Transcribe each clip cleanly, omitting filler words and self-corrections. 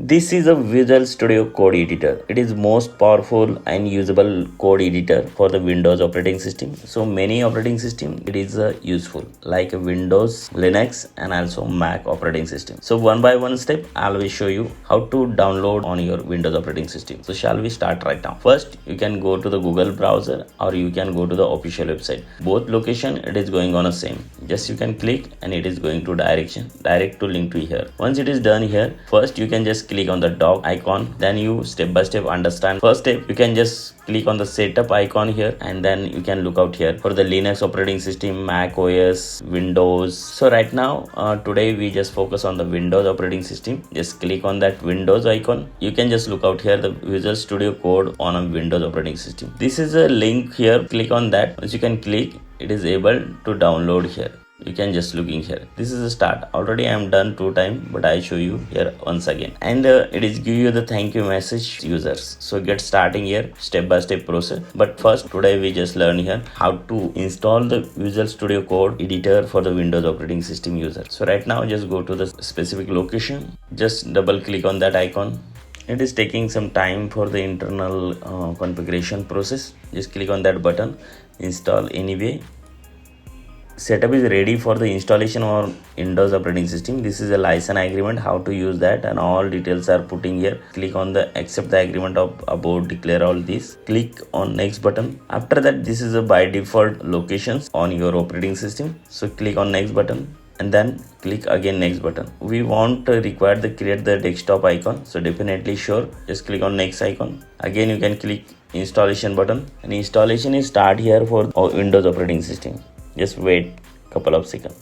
This is a Visual Studio Code editor. It is most powerful and usable code editor for the Windows operating system. So many operating system it is useful like Windows, Linux and also Mac operating system. So one by one step I will show you how to download on your Windows operating system. So shall we start right now? First you can go to the Google browser or you can go to the official website. Both location it is going on the same. Just you can click and it is going to direct to link to here. Once it is done here, first you can just click on the dock icon, then you step by step understand. First step you can just click on the setup icon here and then you can look out here for the Linux operating system, Mac OS, Windows. So right now today we just focus on the Windows operating system. Just click on that Windows icon. You can just look out here the Visual Studio Code on a Windows operating system. This is a link here. Click on that. Once you can click, it is able to download here. You can just looking here. This is a start. Already I am done 2 times, but I show you here once again. And it is give you the thank you message users. So get starting here step by step process. But first today we just learn here how to install the Visual Studio Code editor for the Windows operating system user. So right now just go to the specific location. Just double click on that icon. It is taking some time for the internal configuration process. Just click on that button. Install anyway. Setup is ready for the installation on Windows operating system. This is a license agreement, how to use that and all details are putting here. Click on the accept the agreement of about declare all this. Click on next button. After that this is a by default locations on your operating system. So click on next button and then click again next button. We want to require the create the desktop icon. So definitely sure. Just click on next icon. Again you can click installation button and installation is start here for Windows operating system. Just wait couple of seconds.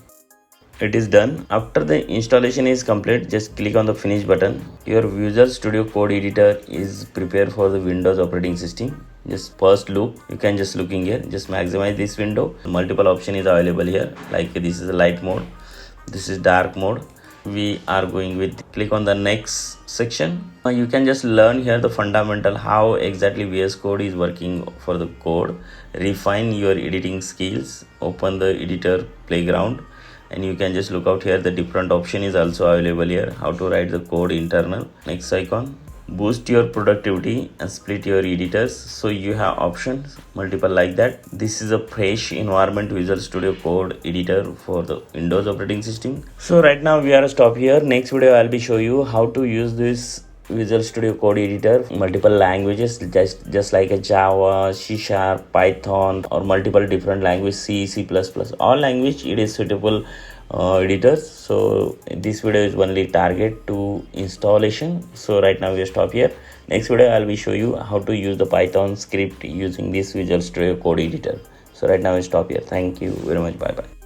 It is done. After the installation is complete, just click on the finish button. Your Visual Studio Code editor is prepared for the Windows operating system. Just first look, you can just looking here. Just maximize this window. Multiple option is available here. Like this is a light mode. This is dark mode. We are going with click on the next section. You can just learn here the fundamental how exactly VS Code is working for the code. Refine your editing skills. Open the editor playground and you can just look out here the different option is also available here. How to write the code internal. Next icon. Boost your productivity and split your editors. So you have options multiple like that. This is a fresh environment Visual Studio Code editor for the Windows operating system. So right now we are stop here. Next video I'll be show you how to use this Visual Studio Code editor multiple languages just like a Java, C#, Python or multiple different language C, C++. All language it is suitable editors. So this video is only target to installation. So right now we stop here. Next video I'll be show you how to use the Python script using this Visual Studio Code editor. So right now we stop here. Thank you very much. Bye bye.